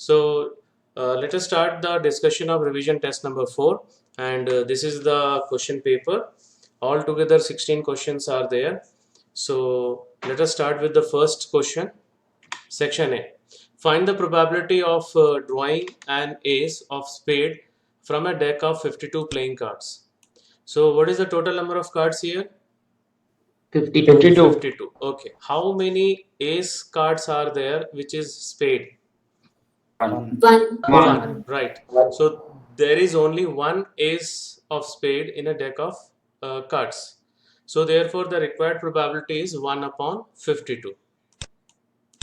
So let us start the discussion of revision test number 4, and this is the question paper. Altogether 16 questions are there. So let us start with the first question. Section A. Find the probability of drawing an ace of spade from a deck of 52 playing cards. So what is the total number of cards here? 52. 52. Okay. How many ace cards are there which is spade? One. One. Right. So there is only one ace of spade in a deck of cards. So therefore the required probability is 1 upon 52.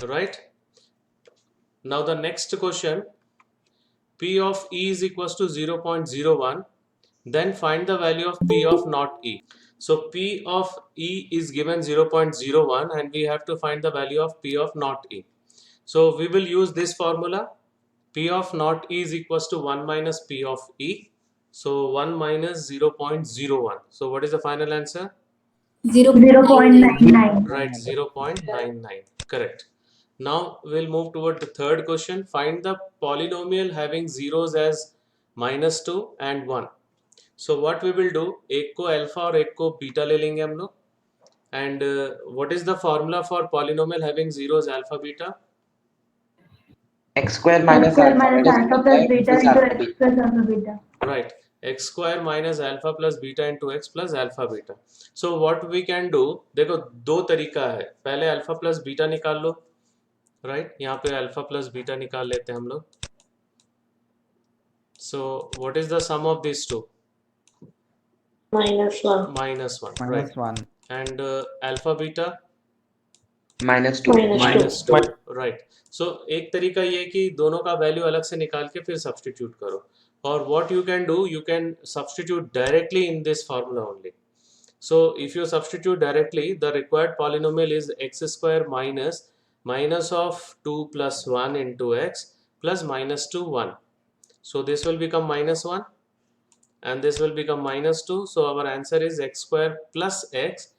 Right. Now the next question. P of E is equals to 0.01. Then find the value of P of not E. So P of E is given 0.01 and we have to find the value of P of not E. So we will use this formula. P of not E is equals to 1 minus P of E. So 1 minus 0.01. So what is the final answer? 0.99. Right, 0.99. Correct. Now we'll move toward the third question. Find the polynomial having zeros as -2 and 1. So what we will do, एक को alpha और एक को beta ले लेंगे हम लोग. And what is the formula for polynomial having zeros alpha beta? X square X minus square alpha minus plus alpha plus beta plus into alpha x beta. plus alpha beta. Right, x square minus alpha plus beta into x plus alpha beta. So what we can do, देखो दो तरीका है. पहले alpha plus beta निकाल लो. Right, यहाँ पे alpha plus beta निकाल लेते हैं हम लोग. So what is the sum of these two? -1. -1. Right. -1. And alpha beta? -2. -2. Right. So एक तरीका ये कि दोनों का वैल्यू अलग से निकाल के फिर सब्सटीट्यूट करो. और what you can do, you can substitute directly in this formula only. So if you substitute directly, the required polynomial is x square minus of 2 plus 1 into x plus -2 1. So this will become -1 and this will become -2. So our answer is x square plus x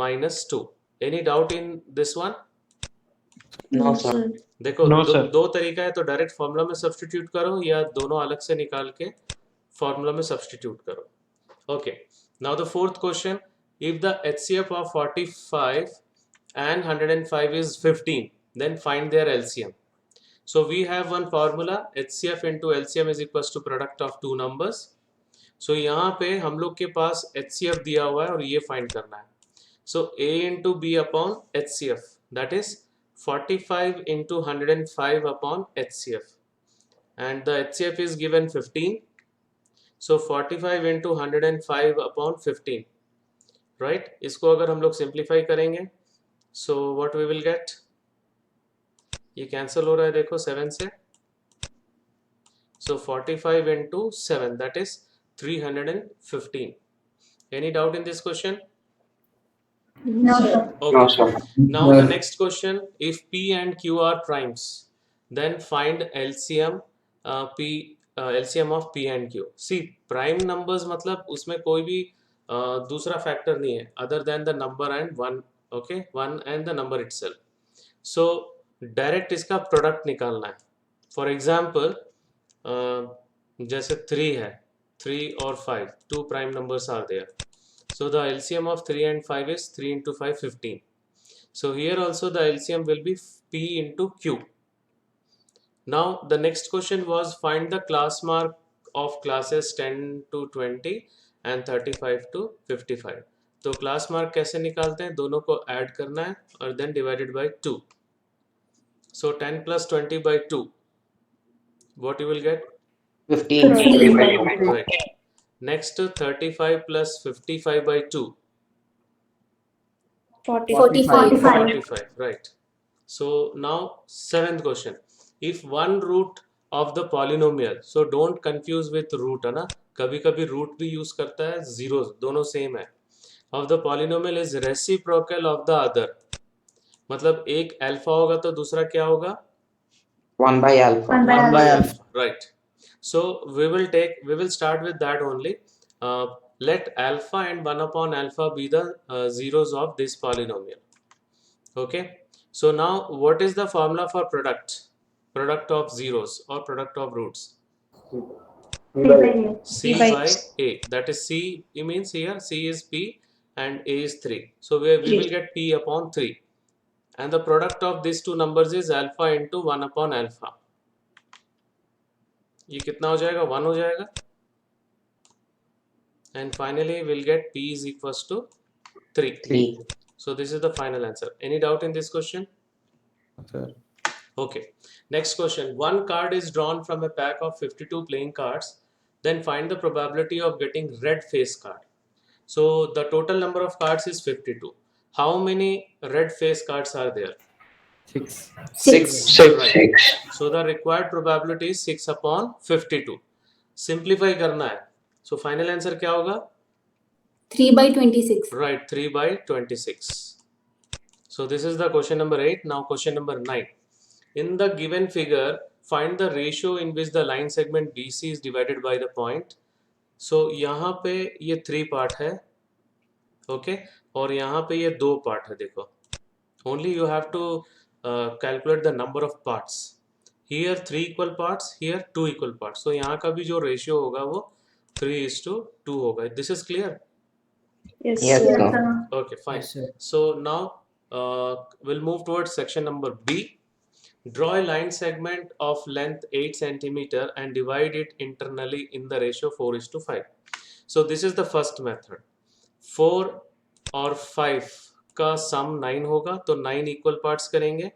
minus 2. Any doubt in this one? No, sir. देखो No, दो, sir. दो तरीका है, तो direct formula में substitute करो या दोनों अलग से निकाल के फॉर्मूला में सब्सटीट्यूट करो. Okay, now the fourth question. If the HCF of 45 and 105 is 15, then find their LCM. So we have one formula, HCF into LCM is equals to product of two numbers. So यहाँ पे हम लोग के पास HCF दिया हुआ है और ये फाइंड करना है. So A into B upon HCF, that is 45 into 105 upon HCF, and the HCF is given 15. So 45 into 105 upon 15, right? इसको अगर हम लोग सिंप्लीफाई करेंगे, so what we will get? ये कैंसिल हो रहा है देखो 7 से. So 45 into 7, that is 315. Any doubt in this question? No, sir. Okay. No, sir. Now the next question, if P and Q are primes, then find LCM LCM of P and Q. See, prime numbers मतलब उसमें कोई भी दूसरा factor नहीं है other than the number and one. Okay, one and the number itself. So direct इसका product निकालना है. फॉर एग्जाम्पल जैसे 3 है, 3 और 5, two prime numbers are there. So the LCM of 3 and 5 is 3 into 5, 15. So here also the LCM will be P into Q. Now the next question was find the class mark of classes 10 to 20 and 35 to 55. तो class mark कैसे निकालते हैं, दोनों को add करना है और then divided by 2. So 10 plus 20 by 2, what you will get? 15. 15. Right. Next 35 plus 55 by 2. 45. 45. Right. So now seventh question. If one root of the polynomial, so don't confuse with root है ना, कभी कभी root भी use करता है, zeros दोनों same है, of the polynomial is reciprocal of the other. मतलब एक अल्फा होगा तो दूसरा क्या होगा? 1 by alpha. 1 by alpha. Right. So we will start with that only. Let alpha and 1 upon alpha be the zeros of this polynomial. Okay. So now what is the formula for product? product of zeros or product of roots? C by A. C by A. That is C, it means here C is P and A is 3. So we will get P upon 3. And the product of these two numbers is alpha into 1 upon alpha. ये कितना हो जाएगा? 1 हो जाएगा. And finally we'll get P is equals to 3. 3. So this is the final answer. Any doubt in this question? Sir. Okay. Next question. One card is drawn from a pack of 52 playing cards. Then find the probability of getting red face card. So the total number of cards is 52. How many red face cards are there? 6. 6. Right. So the required probability is 6 upon 52. Simplify करना है. So final answer क्या होगा? 3 by 26. Right, 3 by 26. So this is the question number 8. Now question number 9. In the given figure, find the ratio in which the line segment BC is divided by the point. So यहाँ पे ये 3 part है, okay, और यहाँ पे ये 2 part है. देखो, only you have to calculate the number of parts. Here 3 equal parts, here 2 equal parts. So यहाँ का भी जो ratio होगा वो 3:2 होगा. This is clear? Yes, Yes, sir. sir. Okay, fine. Yes, sir. So now we'll move towards section number B. Draw a line segment of length 8 centimeter and divide it internally in the ratio 4:5. So this is the first method. 4 और 5 का sum 9 होगा, तो 9 equal parts करेंगे,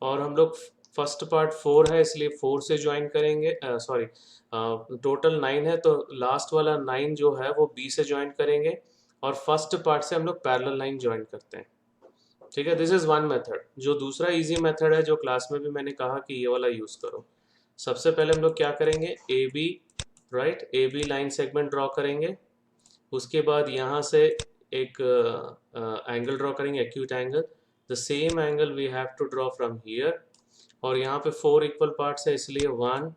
और हम लोग first part 4 है इसलिए 4 से ज्वाइन करेंगे. सॉरी, टोटल 9 है तो लास्ट वाला 9 जो है वो B से ज्वाइन करेंगे, और फर्स्ट पार्ट से हम लोग पैरेलल लाइन ज्वाइन करते हैं. ठीक है, दिस इज वन मेथड. जो दूसरा इजी मेथड है, जो क्लास में भी मैंने कहा कि ये वाला यूज करो. सबसे पहले हम लोग क्या करेंगे? A B, right, A B line segment draw करेंगे. उसके बाद यहाँ से एक एंगल ड्रॉ करेंगे, acute angle. The same angle we have to draw from here, और यहाँ पे 4 इक्वल पार्ट्स है इसलिए 1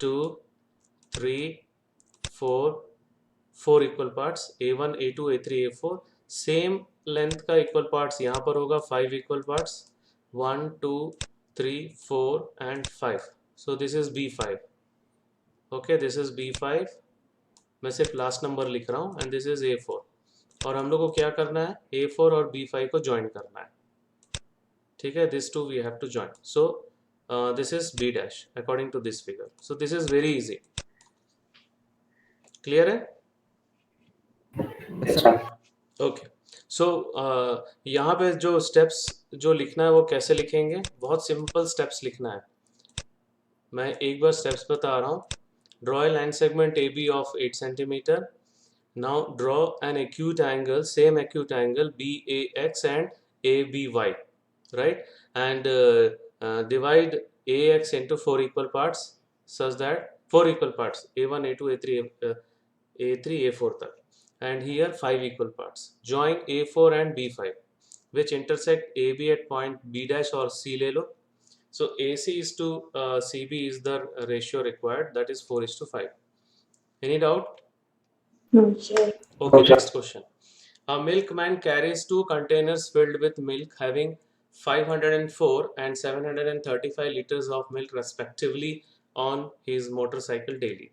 2 3 4 equal parts, A1 A2 A3 A4. Same length का इक्वल पार्ट्स यहाँ पर होगा 5 equal parts, 1 2 3 4 and 5. So this is B5. Okay, this is B5. मैं सिर्फ लास्ट नंबर लिख रहा हूँ. And this is A4. और हम लोग को क्या करना है? A4 और B5 को ज्वाइन करना है. ठीक है, this two we have to join. So this is B dash according to this figure. So this is very easy. Clear है? Yes, sir. Okay. So यहाँ पे जो steps जो लिखना है वो कैसे लिखेंगे? बहुत simple steps लिखना है. मैं एक बार steps बता रहा हूँ. Draw a line segment AB of 8 centimeter. Now draw an acute angle, same acute angle BAX and ABY, right? And divide AX into 4 equal parts such that 4 equal parts, A1 A2 A3 A3 A4 तक, and here 5 equal parts. Join A4 and B5 which intersect AB at point B dash or C ले लो. So AC is to CB is the ratio required, that is 4:5. Any doubt? No, sir. Okay, next question. A milkman carries 2 containers filled with milk having 504 and 735 liters of milk respectively on his motorcycle daily.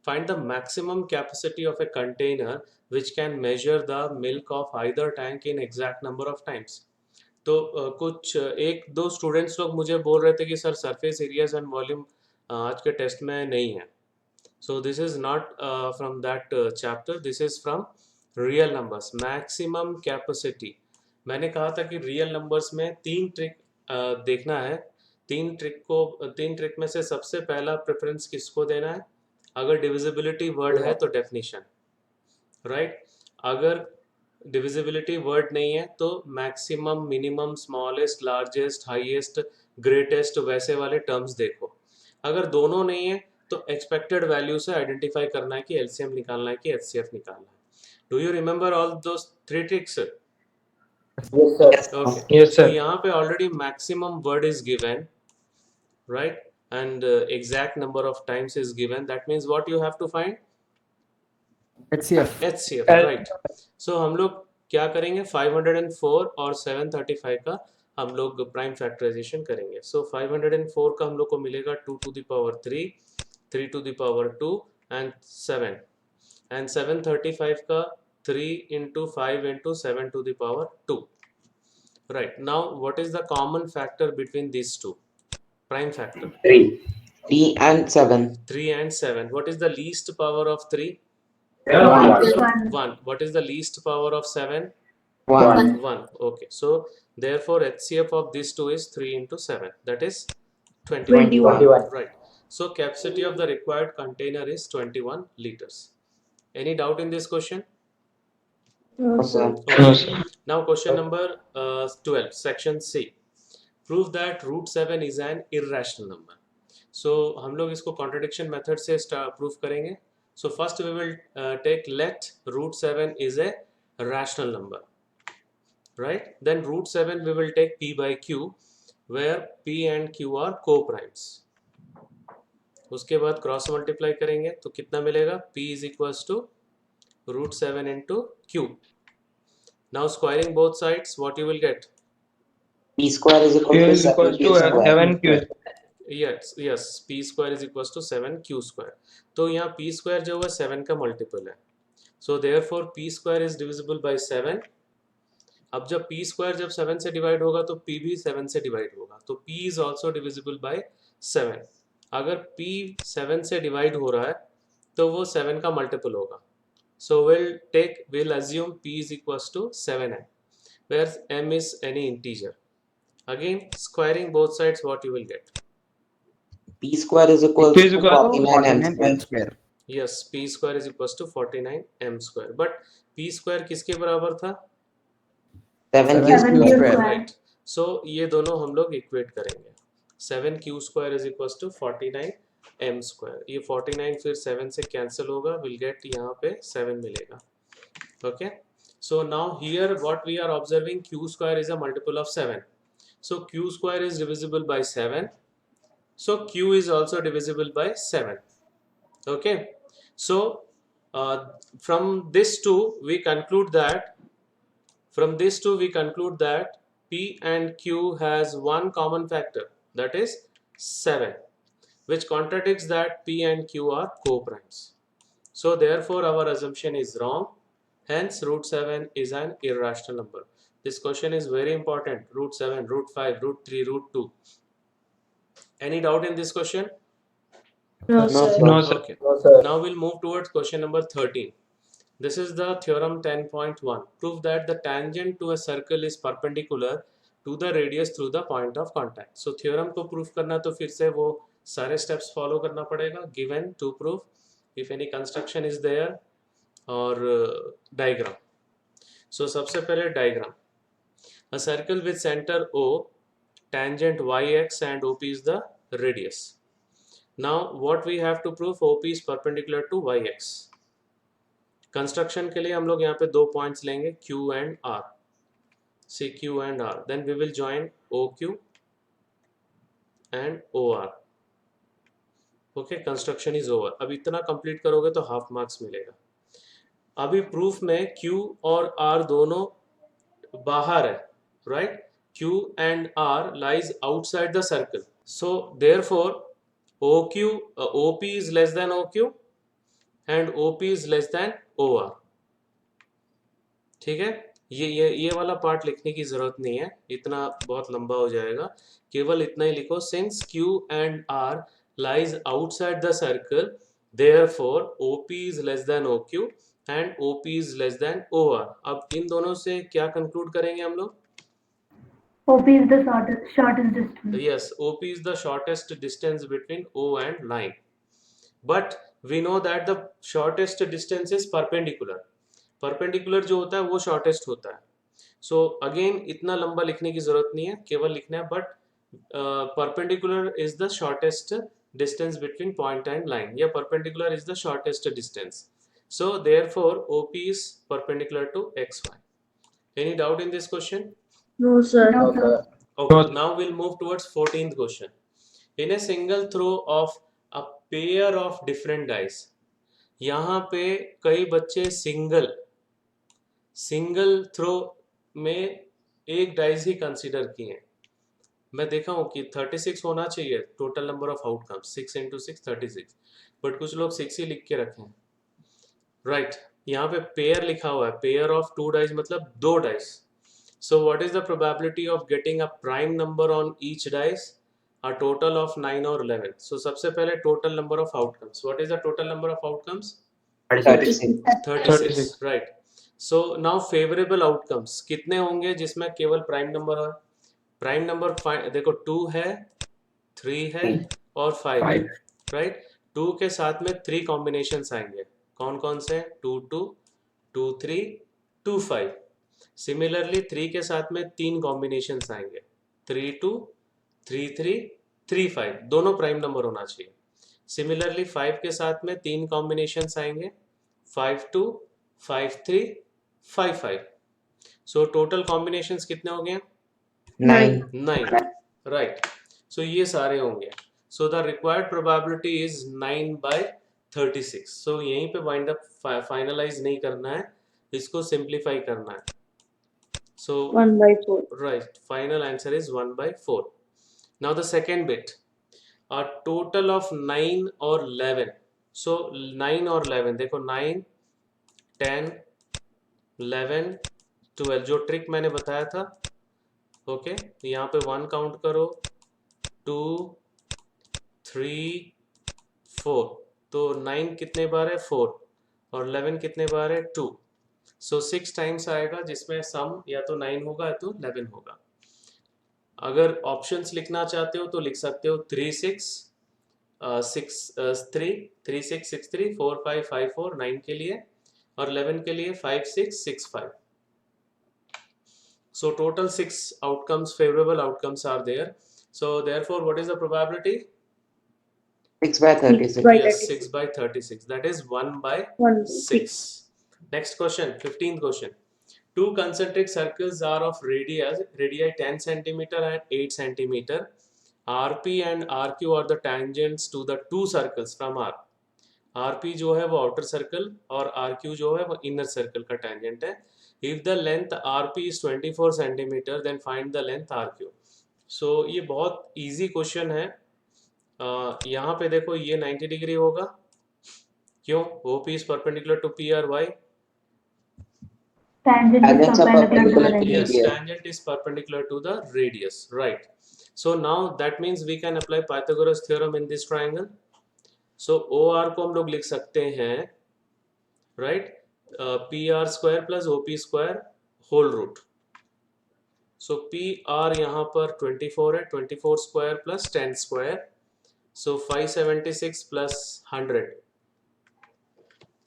Find the maximum capacity of a container which can measure the milk of either tank in exact number of times. तो कुछ एक दो students लोग मुझे बोल रहे थे कि sir surface areas and volume आज के टेस्ट में नहीं है. So this is not from that chapter. This is from real numbers. Maximum capacity. मैंने कहा था कि रियल नंबर्स में 3 ट्रिक देखना है. 3 ट्रिक में से सबसे पहला प्रेफरेंस किसको देना है? अगर डिविजिबिलिटी वर्ड है तो डेफिनेशन, राइट. अगर डिविजिबिलिटी वर्ड नहीं है तो maximum, minimum, smallest, largest, highest, greatest वैसे वाले टर्म्स देखो. अगर दोनों नहीं है तो एक्सपेक्टेड वैल्यू से आइडेंटिफाई करना है कि एलसीएम निकालना है कि एचसीएफ निकालना है. Do you remember all those 3 tricks? Yes, sir. Okay. Yes, So sir. यहाँ पे already maximum word is given, right? And exact number of times is given. That means what you have to find? HCF. HCF, right? So हम लोग क्या करेंगे? 504 और 735 का हम लोग प्राइम फैक्टराइजेशन करेंगे. सो 504 का हम लोग को मिलेगा 2 to the power 3, 3 to the power 2 and 7. And 735 का 3 into 5 into 7 to the power 2. Right. Now what is the common factor between these two? Prime factor. 3 and 7. 3 and 7. What is the least power of 3? 1. 1. What is the least power of 7? 1. 1. Okay. So therefore HCF of these two is 3 into 7. That is 21. 21. Right. So capacity of the required container is 21 liters. Any doubt in this question? No, sir. Okay. Now question number 12, section C. Prove that root 7 is an irrational number. So हम लोग इसको contradiction method से prove करेंगे. So first we will take let root 7 is a rational number, right? Then root 7 we will take P by Q, where P and Q are co-primes. उसके बाद cross multiply करेंगे तो कितना मिलेगा? P is equals to root 7 into Q. Now squaring both sides, what you will get? P square is equal to 7Q square. Yes, P square is equals to 7Q square. तो यहाँ P square जो है 7 का multiple है. So therefore P square is divisible by 7. अब जब P square जब 7 से डिवाइड होगा तो P भी 7 से डिवाइड होगा. तो P is also divisible by 7. अगर P 7 से डिवाइड हो रहा है तो वो 7 का मल्टीपल होगा. So we'll assume P is equals to 7m, where m is any integer. Again, squaring both sides, what you will get? P square is equal to 49m 49 square. Yes, P square is equals to 49m square. But P square किसके बराबर था? 7Q 7Q square. square. Right. So ये दोनों हम लोग equate करेंगे. 7Q square is equals to 49m square. ये 49 फिर 7 से कैंसिल होगा. We'll get यहाँ पे 7 मिलेगा. Okay. So now here what we are observing, Q square is a multiple of 7. So Q square is divisible by 7. So Q is also divisible by 7. Okay. So from this two we conclude that P and Q has one common factor, that is 7, which contradicts that P and Q are co-primes. So therefore our assumption is wrong. Hence root 7 is an irrational number. This question is very important. Root 7, root 5, root 3, root 2. Any doubt in this question? No, No, sir. sir. Okay. Now we'll move towards question number 13. This is the theorem 10.1. Prove that the tangent to a circle is perpendicular to the radius through the point of contact. So theorem को prove करना तो फिर से वो सारे steps follow करना पड़ेगा. Given to prove, if any construction is there, और diagram. So सबसे पहले diagram. A circle with center O, tangent yx and OP is the radius. Now what we have to prove, OP is perpendicular to yx. Construction के लिए हम लोग यहाँ पे दो पॉइंट्स लेंगे Q and R. See Q and R. Then we will join OQ and OR. Okay, construction is over. अब इतना कंप्लीट करोगे तो हाफ मार्क्स मिलेगा. अभी प्रूफ में Q और R दोनों बाहर है, right? Q and R lies outside the circle. So therefore OP is less than OQ and OP is less than OR. ठीक है, ये वाला पार्ट लिखने की जरूरत नहीं है, इतना बहुत लंबा हो जाएगा. केवल इतना ही लिखो, since Q and R lies outside the circle, therefore OP is less than OQ and OP is less than OR. अब इन दोनों से क्या कंक्लूड करेंगे हम लोग? OP is the shortest distance. Yes, OP is the shortest distance between O and line. But we know that the shortest distance is perpendicular. Perpendicular जो होता है वो shortest होता है. So again इतना लंबा लिखने की जरूरत नहीं है, केवल लिखना है but perpendicular is the shortest distance between point and line. या perpendicular is the shortest distance. So therefore OP is perpendicular to XY. Any doubt in this question? No, sir. No, sir. Okay, now we'll move towards 14th question. In a single throw of a pair of different dice, यहाँ पे कई बच्चे single throw में एक dice ही consider किए हैं. मैं देखा हूँ कि 36 होना चाहिए total number of outcomes, 6 into 6 36, but कुछ लोग 6 ही लिख के रखे हैं, राइट। यहाँ पे पेयर लिखा हुआ है, पेयर ऑफ 2 डाइस मतलब 2 dice. So what is the probability of getting a prime number on each dice, a total of 9 और 11। सो सबसे पहले total number of outcomes, what is the total number of outcomes? 36. 36, right. So now favourable outcomes कितने होंगे जिसमें केवल prime number है? Prime number देखो 2 है, 3 है और 5 है, राइट। 2 के साथ में 3 कॉम्बिनेशंस आएंगे, कौन कौन से? 2 2, 2 3, 2 5। सिमिलरली 3 के साथ में 3 कॉम्बिनेशंस आएंगे, 3 2, 3 3, 3 5, दोनों प्राइम नंबर होना चाहिए। सिमिलरली 5 के साथ में 3 कॉम्बिनेशंस आएंगे, 5 2, 5 3, 5 5। सो टोटल कॉम्बिनेशंस कितने हो गए? 9. 9, राइट। सो ये सारे होंगे। So the required probability is 9/36। सो यहीं पे वाइंड अप फाइनलाइज नहीं करना है, इसको सिंप्लीफाई करना है। सो 1/4. right, final answer is 1/4. Now the second bit, a total of 9 or 11. So 9 और 11, देखो 9 10 11 12, जो ट्रिक मैंने बताया था, ओके। यहाँ पे 1 काउंट करो, 2 3 4, तो 9 कितने बार है? 4, और 11 कितने बार है? 2। सो 6 टाइम्स आएगा, जिसमें सम या तो 9 होगा या तो 11 होगा। अगर ऑप्शंस लिखना चाहते हो तो लिख सकते हो 3 6 6 3 3 6 6 3 4 5 5 4 9 के लिए, और 11 के लिए 5 6 6 5। So total 6 outcomes, favorable outcomes are there. So therefore, what is the probability? 6/36. Yes, 6/36. That is 1/6. Next question, 15th question. Two concentric circles are of radii 10 centimeter and 8 centimeter. RP and RQ are the tangents to the two circles from R. RP जो है वो outer circle और RQ जो है वो inner circle का tangent है. If the length RP is 24 centimeter, then find the length RQ. So ये बहुत easy question है। यहाँ पे देखो ये 90 डिग्री होगा, क्यों? OP is perpendicular to P or Y? Tangent is Tangents are perpendicular to the perpendicular to radius. Yes, radius. tangent is perpendicular to the radius, right. So now that means we can apply Pythagoras theorem in this triangle. So OR को हम लोग लिख सकते हैं, right, PR square plus OP square whole root. So PR यहाँ पर 24 है, 24 square plus 10 square. So 576 plus 100,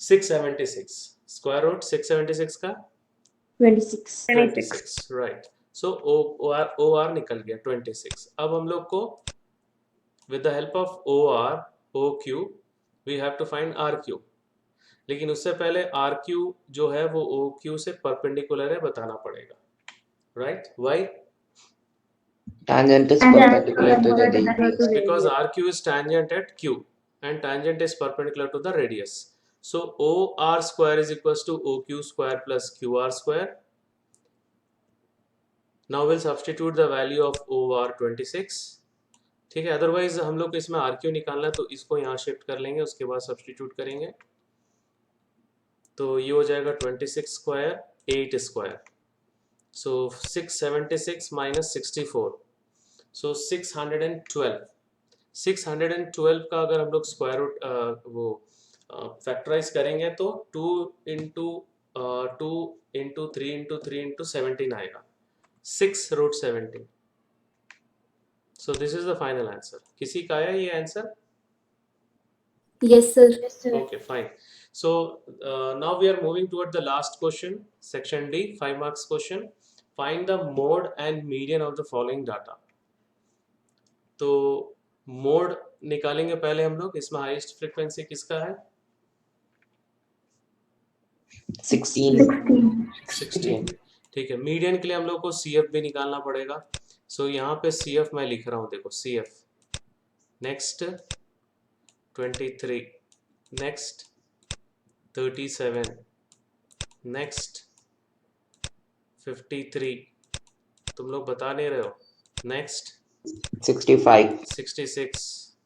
676. Square root 676 का 26. right. So OR निकल गया 26। अब हम लोग को with the help of OR OQ we have to find RQ, लेकिन उससे पहले RQ जो है वो OQ से परपेंडिकुलर है बताना पड़ेगा, right? Why? Tangent is And perpendicular to the perpendicular radius. to Because radius. RQ is tangent at Q and tangent is perpendicular to the radius. So OR square is equals to OQ square plus QR square. Now we'll substitute the value of OR 26, ठीक है। Otherwise हम लोग को इसमें RQ निकालना है, तो इसको यहाँ शिफ्ट कर लेंगे, उसके बाद सब्सटीट्यूट करेंगे, तो ये हो जाएगा 26 स्क्वायर 8 स्क्वायर। सो 676 माइनस 64, सो 612। 612 का अगर हम लोग स्क्वायर रूट वो फैक्टराइज करेंगे तो 2 इंटू 3 इंटू 3 इंटू 17 आएगा, 6 root 17। So this is the final answer. किसी का आया ये आंसर? Yes, sir. Okay, fine. So now we are moving toward the last question, section D, 5 marks question. Find the mode and median of the following data. तो mode निकालेंगे पहले हम लोग। इसमें हाईएस्ट फ्रीक्वेंसी किसका है? 16. 16, ठीक है। मीडियन के लिए हम लोग को CF भी निकालना पड़ेगा। सो यहाँ पे CF मैं लिख रहा हूँ, देखो CF। नेक्स्ट 23, नेक्स्ट 37, नेक्स्ट 53, तुम लोग बता नहीं रहे हो। Next 65. 66.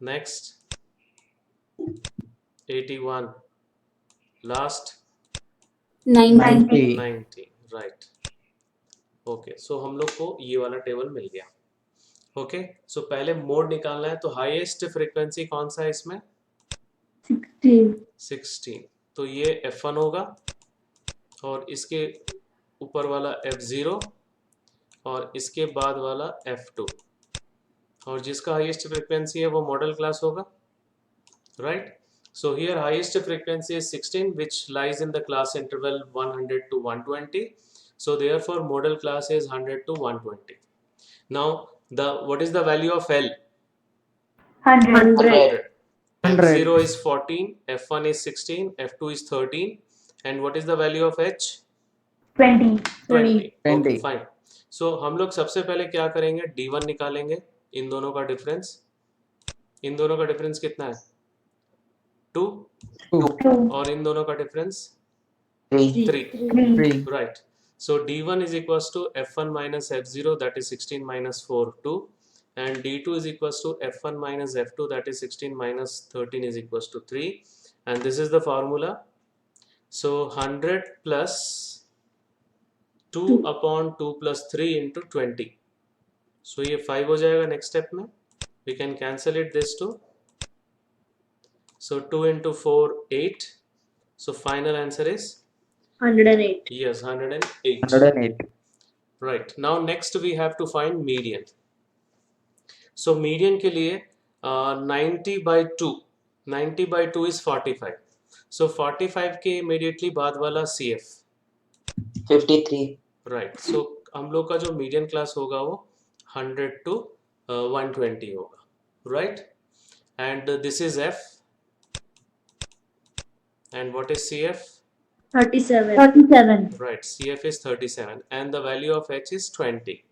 Next, 81. Last, 90. 90. Right. Okay, so हम लोग को ये वाला टेबल मिल गया. ओके, सो पहले मोड निकालना है. तो हाईएस्ट फ्रीक्वेंसी कौन सा है इसमें? 16. 16. तो ये F1 होगा और इसके ऊपर वाला F0 और इसके बाद वाला F2, और जिसका हाईएस्ट फ्रीक्वेंसी है वो मॉडल क्लास होगा. Right. So here highest frequency is 16, which lies in the class interval 100 to 120. So therefore model class is 100 to 120. Now what is the value of L? 100. 100. 100. F0 is 14, F1 is 16, F2 is 13, and what is the value of H? 20. 20. 20. Okay, fine. So हम लोग सबसे पहले क्या करेंगे? D1 निकालेंगे. इन दोनों का difference. इन दोनों का डिफरेंस कितना है? 2. 2. और इन दोनों का difference 3. 3. 3. Right. So D1 is equals to F1 minus F0, that is 16 minus 4, 2. And D2 is equals to F1 minus F2, that is 16 minus 13 is equals to 3. And this is the formula. So 100 plus 2 upon 2 plus 3 into 20. So ये 5 हो जाएगा next step में. We can cancel it this 2. So 2 into 4, 8. So final answer is? 108. Yes, 108. 108. Right. Now next we have to find median. So median के लिए 90 by 2. 90 by 2 is 45. So 45 के immediately बाद वाला CF. 53. Right. So हम लोग का जो median class होगा वो 100 to 120 होगा. Right. And this is F. And what is CF? 37. 37. Right, CF is 37 and the value of H is 20.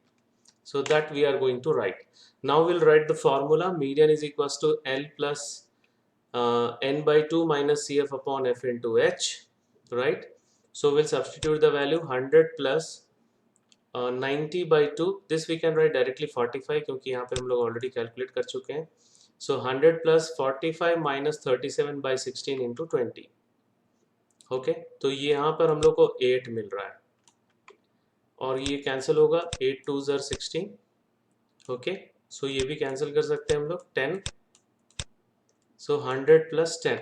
So that we are going to write. Now we'll write the formula. Median is equals to L plus N by 2 minus CF upon F into H. Right. So we'll substitute the value 100 plus 90 by 2. This we can write directly 45 क्योंकि यहाँ पे हम लोग already calculate कर चुके हैं. So 100 plus 45 minus 37 by 16 into 20. Okay, तो ये यहाँ पर हम लोग को 8 मिल रहा है और ये कैंसिल होगा. 8 2 ज़र 16. ओके, सो ये भी कैंसिल कर सकते हैं हम लोग. 10. सो 100 plus 10,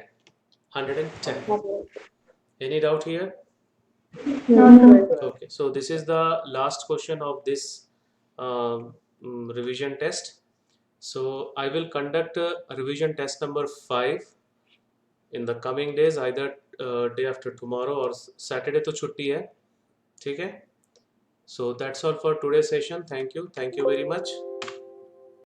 110. Any doubt here? No, sir. Okay, so this is the last question of this revision test. So I will conduct a revision test number 5 in the coming days, either day after tomorrow or Saturday तो छुट्टी है. ठीक है. So that's all for today's session. Thank you very much.